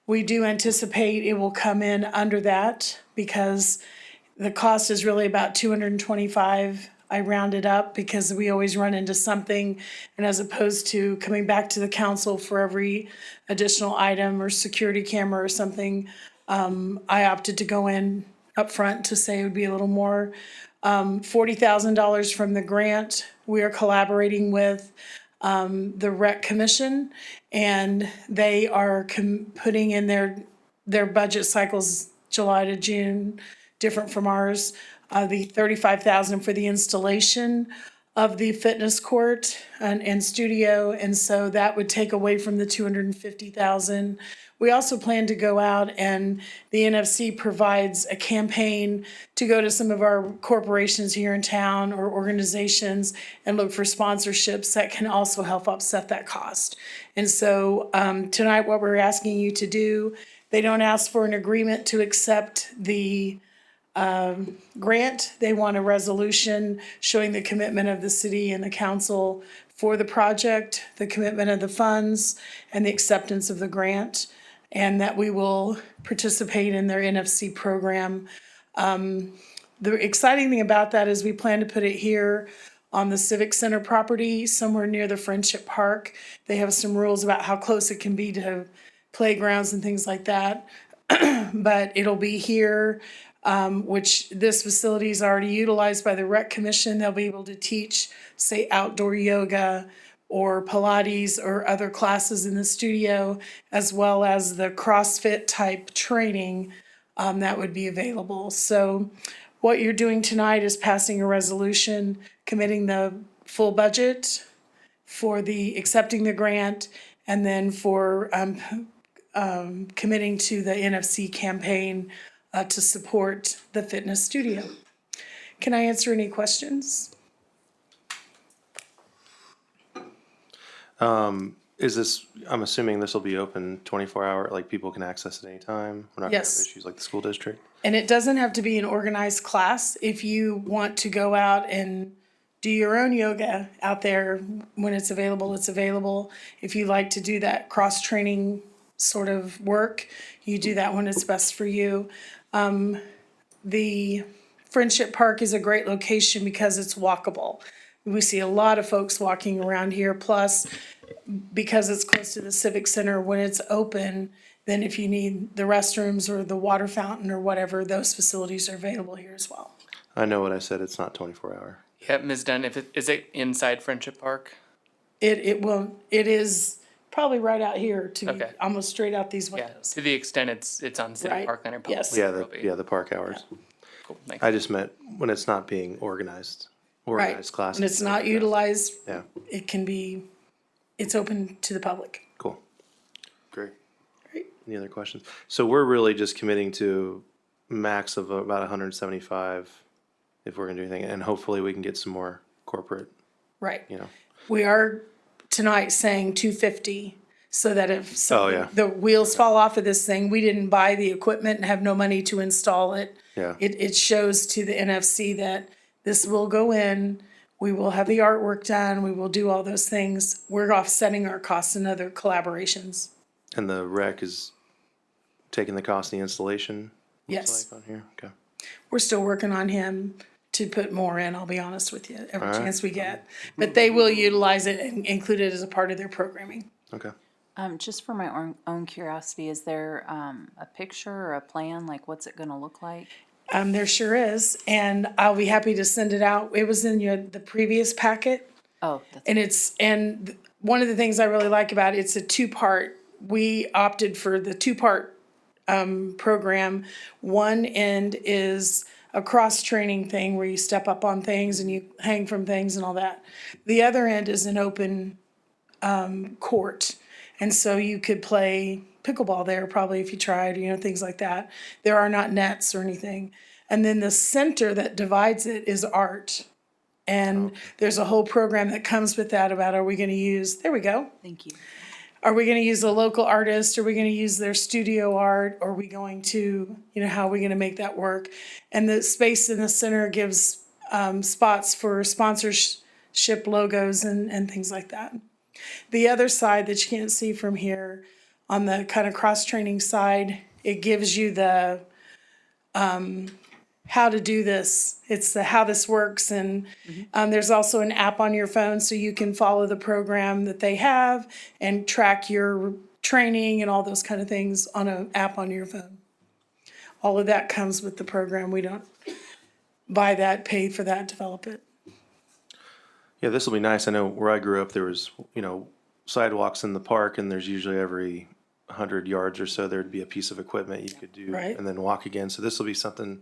We do anticipate it will come in under that because the cost is really about 225. I rounded up because we always run into something, and as opposed to coming back to the council for every additional item or security camera or something, I opted to go in up front to say it would be a little more. $40,000 from the grant. We are collaborating with the Rec Commission, and they are putting in their budget cycles July to June, different from ours. The $35,000 for the installation of the fitness court and studio, and so that would take away from the $250,000. We also plan to go out, and the NFC provides a campaign to go to some of our corporations here in town or organizations and look for sponsorships that can also help offset that cost. And so tonight, what we're asking you to do, they don't ask for an agreement to accept the grant. They want a resolution showing the commitment of the city and the council for the project, the commitment of the funds, and the acceptance of the grant, and that we will participate in their NFC program. The exciting thing about that is we plan to put it here on the Civic Center property, somewhere near the Friendship Park. They have some rules about how close it can be to playgrounds and things like that. But it'll be here, which this facility is already utilized by the Rec Commission. They'll be able to teach, say, outdoor yoga or Pilates or other classes in the studio, as well as the CrossFit type training that would be available. So what you're doing tonight is passing a resolution committing the full budget for the accepting the grant, and then for committing to the NFC campaign to support the fitness studio. Can I answer any questions? Is this, I'm assuming this will be open 24-hour, like people can access it anytime? We're not gonna have Yes. issues like the school district? And it doesn't have to be an organized class. If you want to go out and do your own yoga out there when it's available, it's available. If you like to do that cross-training sort of work, you do that when it's best for you. The Friendship Park is a great location because it's walkable. We see a lot of folks walking around here, plus because it's close to the Civic Center, when it's open, then if you need the restrooms or the water fountain or whatever, those facilities are available here as well. I know what I said, it's not 24-hour. Yeah, Ms. Dunn, is it inside Friendship Park? It is probably right out here to be Okay. almost straight out these Yeah, windows. to the extent it's on City Right. Parkland or public. Yes. Yeah, it will be. the park hours. Cool, thanks. I just meant when it's not being organized Right. classes. When it's not utilized, Yeah, it can be, it's open to the public. cool. Great. Great. Any other questions? So we're really just committing to max of about 175 if we're gonna do anything, and hopefully we can get some more corporate, Right. you know. We are tonight saying 250, so that if Oh, yeah. the wheels fall off of this thing, we didn't buy the equipment and have no money to install it. Yeah. It shows to the NFC that this will go in, we will have the artwork done, we will do all those things. We're offsetting our costs in other collaborations. And the rec is taking the cost of the installation? looks Yes. like on here, okay. We're still working on him to put more in, I'll be honest with you, every All right. chance we get. But they will utilize it and include it as a part of their programming. Okay. Just for my own curiosity, is there a picture or a plan, like what's it gonna look like? There sure is, and I'll be happy to send it out. It was in the previous packet, Oh, that's, and one of the things I really like about it, it's a two-part. We opted for the two-part program. One end is a cross-training thing where you step up on things and you hang from things and all that. The other end is an open court, and so you could play pickleball there probably if you tried, things like that. There are not nets or anything. And then the center that divides it is art. And there's a whole program that comes with that about, are we gonna use, there we go. thank you. Are we gonna use a local artist? Are we gonna use their studio art? Are we going to, how are we gonna make that work? And the space in the center gives spots for sponsorship logos and things like that. The other side that you can't see from here, on the kind of cross-training side, it gives you the how to do this. It's the how this works, and there's also an app on your phone so you can follow the program that they have and track your training and all those kind of things on an app on your phone. All of that comes with the program. We don't buy that, pay for that, develop it. Yeah, this will be nice. I know where I grew up, there was, sidewalks in the park, and there's usually every 100 yards or so, there'd be a piece of equipment you could do Right. and then walk again. So this will be something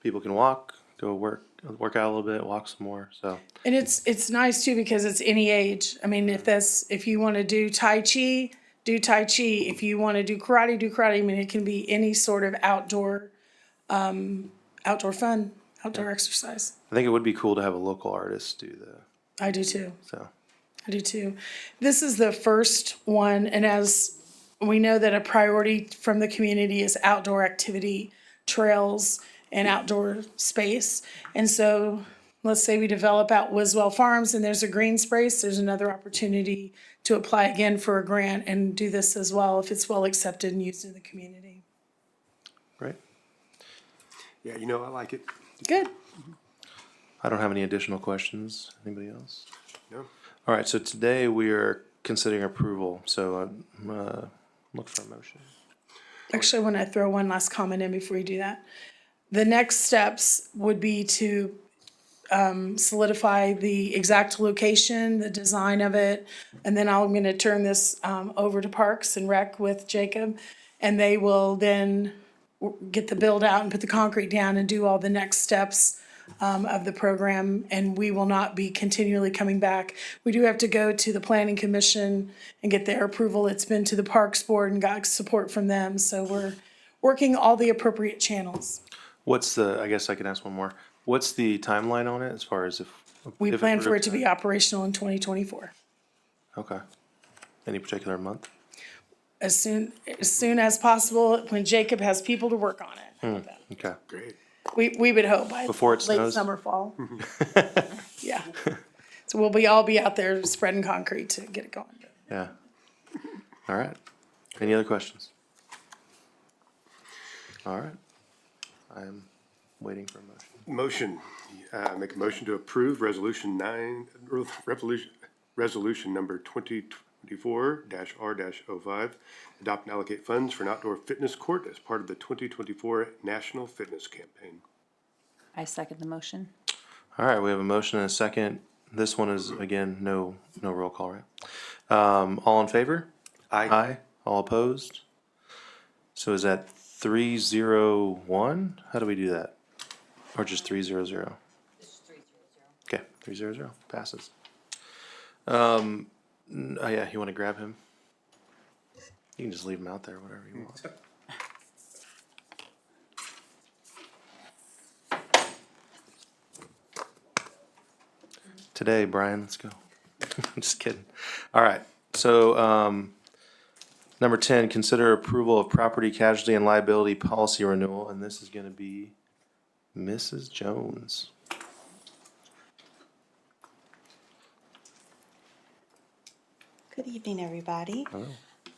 people can walk, go work out a little bit, walk some more. So And it's nice too because it's any age. I mean, if you want to do Tai Chi, do Tai Chi. If you want to do karate, do karate. I mean, it can be any sort of outdoor fun, outdoor exercise. I think it would be cool to have a local artist do I do too. so. I do too. This is the first one, and as we know that a priority from the community is outdoor activity, trails, and outdoor space. And so let's say we develop out Wiswell Farms and there's a green space, there's another opportunity to apply again for a grant and do this as well if it's well accepted and used in the community. Right. Yeah, I like it. Good. I don't have any additional questions. Anybody else? No? All right, so today we are considering approval, so look for a motion. Actually, I want to throw one last comment in before you do that. The next steps would be to solidify the exact location, the design of it, and then I'm going to turn this over to Parks and Rec with Jacob, and they will then get the build out and put the concrete down and do all the next steps of the program, and we will not be continually coming back. We do have to go to the Planning Commission and get their approval. It's been to the Parks Board and got support from them, so we're working all the appropriate channels. I guess I can ask one more. What's the timeline on it as far as if? We if plan for it to approved? be operational in 2024. Okay. Any particular month? As soon as possible, when Jacob has people to work on it. Okay. Great. We would hope by Before it late snows? summer, fall. Yeah. So we'll all be out there spreading concrete to get it going. Yeah. All right. Any other questions? All right. I'm waiting for a motion. Make a motion to approve resolution number 2024-R-05, adopt and allocate funds for an outdoor fitness court as part of the 2024 National Fitness Campaign. I second the motion. All right, we have a motion and a second. This one is, again, no roll call, right? All in favor? Aye. All opposed? So is that 301? How do we do that? Or just 300? Okay, 300 passes. Oh yeah, you want to grab him? You can just leave him out there, whatever you want. Today, Brian, let's go. I'm just kidding. All right, so, number 10, consider approval of property casualty and liability policy renewal, and this is gonna be Mrs. Jones. Good evening, everybody. Hello.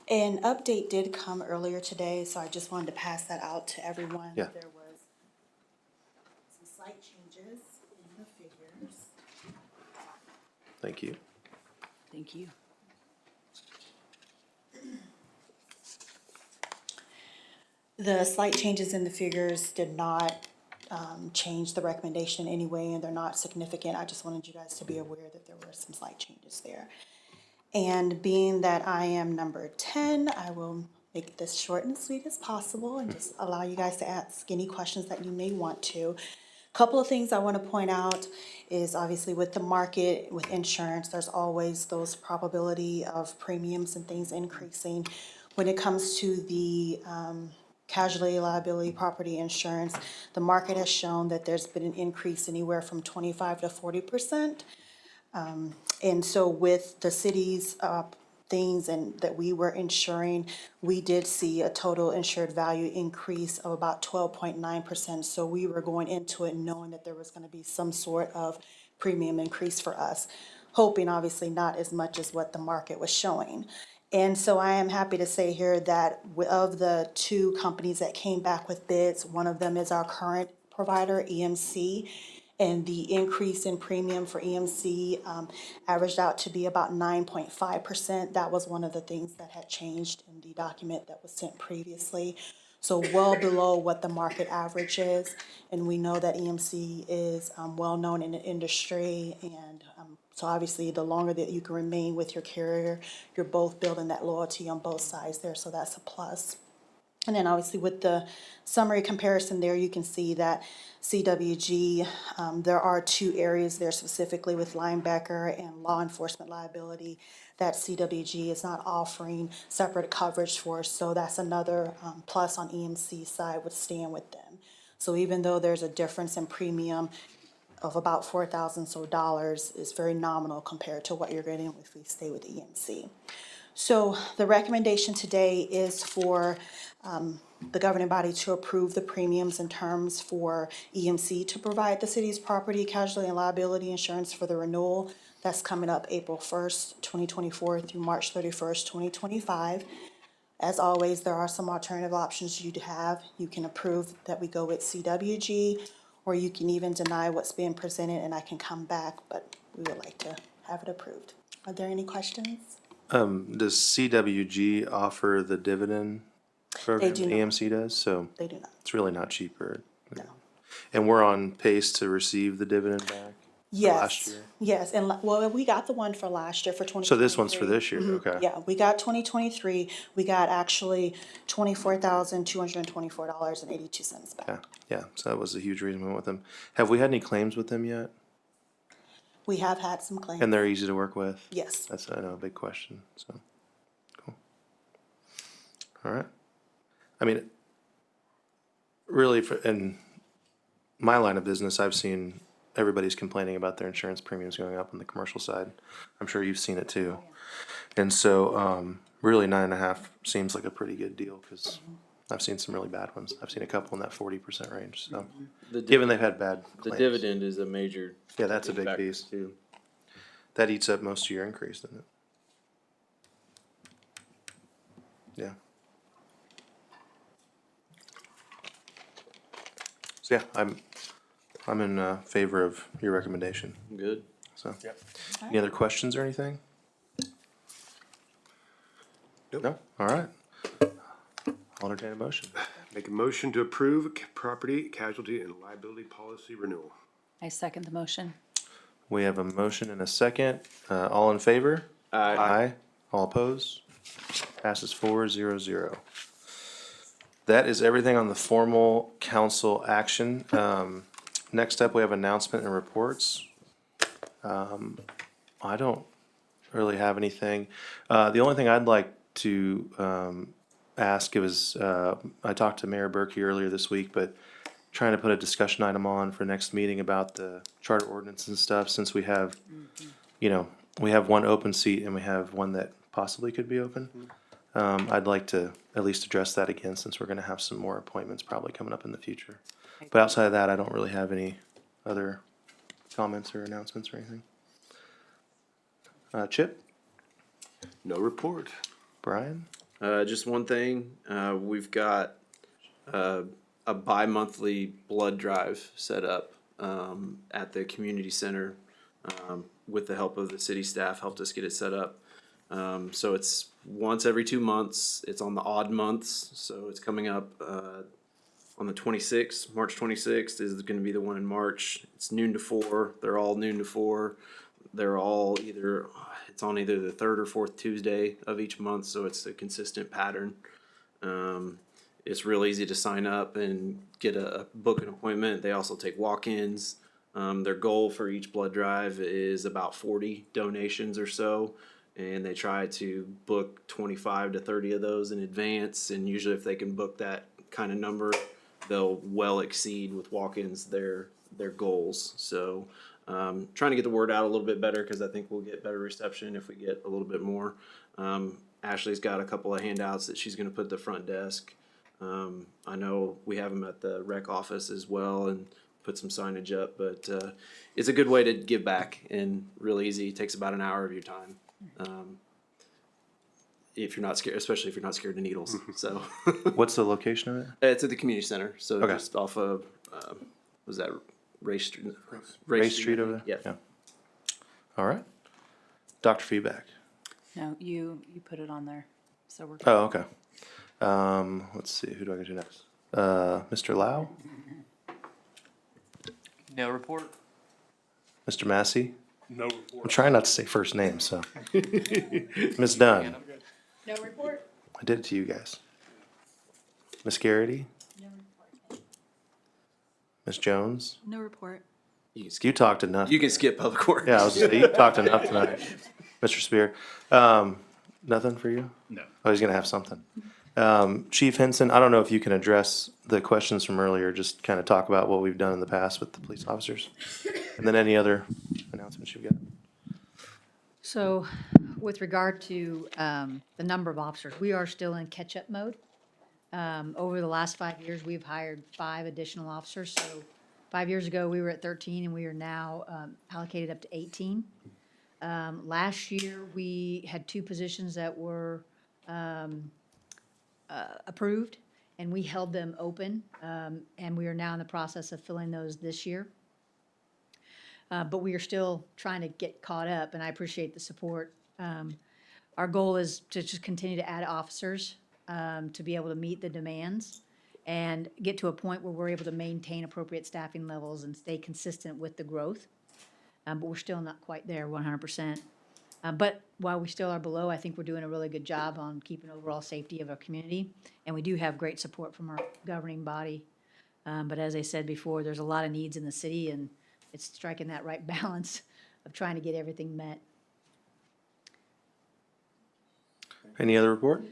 An update did come earlier today, so I just wanted to pass that out to everyone. Yeah. There was some slight changes in the figures. Thank you. Thank you. The slight changes in the figures did not change the recommendation in any way, and they're not significant. I just wanted you guys to be aware that there were some slight changes there. And being that I am number 10, I will make this short and sweet as possible and just allow you guys to ask any questions that you may want to. Couple of things I want to point out is obviously with the market, with insurance, there's always those probability of premiums and things increasing. When it comes to the casualty, liability, property insurance, the market has shown that there's been an increase anywhere from 25 to 40%. And so with the city's things and that we were insuring, we did see a total insured value increase of about 12.9%. So we were going into it knowing that there was going to be some sort of premium increase for us. hoping obviously not as much as what the market was showing. And so I am happy to say here that of the two companies that came back with bids, one of them is our current provider, EMC. And the increase in premium for EMC averaged out to be about 9.5%. That was one of the things that had changed in the document that was sent previously. So well below what the market average is. And we know that EMC is well-known in the industry. And so obviously, the longer that you can remain with your carrier, you're both building that loyalty on both sides there. So that's a plus. And then obviously with the summary comparison there, you can see that CWG, there are two areas there specifically with linebacker and law enforcement liability that CWG is not offering separate coverage for. So that's another plus on EMC side would stand with them. So even though there's a difference in premium of about $4,000 is very nominal compared to what you're getting if we stay with EMC. So the recommendation today is for the governing body to approve the premiums and terms for EMC to provide the city's property, casualty, and liability insurance for the renewal. That's coming up April 1st, 2024 through March 31st, 2025. As always, there are some alternative options you'd have. You can approve that we go with CWG, or you can even deny what's being presented and I can come back, but we would like to have it approved. Are there any questions? Does CWG offer the dividend program? do not. EMC does, so They do not. it's really not cheaper. No. And we're on pace to receive the dividend back? last year? Yes, and well, we got the one for last year for 2023. So this one's for this year, okay. Yeah, we got 2023, we got actually $24,224.82 back. Yeah, yeah, so that was a huge reason we went with them. Have we had any claims with them yet? We have had some claims. And they're easy to work with? Yes. That's, I know, a big question, so, cool. All right. I mean, really, in my line of business, I've seen everybody's complaining about their insurance premiums going up on the commercial side. I'm sure you've seen it too. And so, really 9.5 seems like a pretty good deal, because I've seen some really bad ones. I've seen a couple in that 40% range, so, given they've had bad The claims. dividend is a major. Yeah, that's a big factor piece. too. That eats up most of your increase, doesn't it? Yeah. So yeah, I'm in favor of your recommendation, Good. so. Any other questions or anything? No? All right. I'll entertain a motion. Make a motion to approve property, casualty, and liability policy renewal. I second the motion. We have a motion and a second. All in favor? Aye. Aye. All opposed? Passes 4-0-0. That is everything on the formal council action. Next up, we have announcement and reports. I don't really have anything. The only thing I'd like to ask is, I talked to Mayor Berkey earlier this week, but trying to put a discussion item on for next meeting about the charter ordinance and stuff, since we have, we have one open seat and we have one that possibly could be open. I'd like to at least address that again, since we're gonna have some more appointments probably coming up in the future. But outside of that, I don't really have any other comments or announcements or anything. Chip? No report. Brian? Just one thing, we've got a bi-monthly blood drive set up at the community center with the help of the city staff, helped us get it set up. So it's once every 2 months. It's on the odd months, so it's coming up on the 26th. March 26th is going to be the one in March. It's noon to 4. They're all noon to 4. They're all it's on either the third or fourth Tuesday of each month, so it's a consistent pattern. It's real easy to sign up and get a book an appointment. They also take walk-ins. Their goal for each blood drive is about 40 donations or so, and they try to book 25 to 30 of those in advance. And usually, if they can book that kind of number, they'll well exceed with walk-ins their goals. So, trying to get the word out a little bit better, because I think we'll get better reception if we get a little bit more. Ashley's got a couple of handouts that she's going to put at the front desk. I know we have them at the rec office as well, and put some signage up, but, it's a good way to give back and real easy. It takes about an hour of your time. If you're not scared, especially if you're not scared of needles, so. What's the location of it? It's at the community center, so Okay. just off of, was that Race Street? Race Street over there? Yeah. All right. Dr. Feedback. No, you put it on there, so we're. Oh, okay. Let's see, who do I go to next? Mr. Lau, No report? Mr. Massey? No I'm report. trying not to say first names, so. Ms. Dunn, No report? I did it to you guys. Ms. Garrity? Ms. Jones? No report. You talked enough. You can skip public works. Yeah, I was just, you talked enough tonight. Mr. Spear, nothing for you? No. Oh, he's gonna have something. Chief Henson, I don't know if you can address the questions from earlier, just kind of talk about what we've done in the past with the police officers. And then any other announcements you've got. So with regard to the number of officers, we are still in catch-up mode. Over the last 5 years, we've hired 5 additional officers. So 5 years ago, we were at 13, and we are now allocated up to 18. Last year, we had 2 positions that were approved, and we held them open, and we are now in the process of filling those this year. But we are still trying to get caught up, and I appreciate the support. Our goal is to just continue to add officers to be able to meet the demands and get to a point where we're able to maintain appropriate staffing levels and stay consistent with the growth. But we're still not quite there 100%. But while we still are below, I think we're doing a really good job on keeping overall safety of our community. And we do have great support from our governing body. But as I said before, there's a lot of needs in the city, and it's striking that right balance of trying to get everything met. Any other report?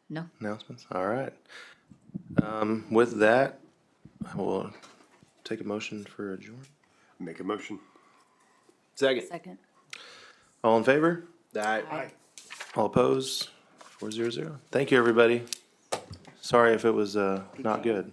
No? Announcements? All right. With that, I will take a motion for adjourn. Make a motion. Second. Second. All in favor? Aye. All opposed? 400. Thank you, everybody. Sorry if it was not good.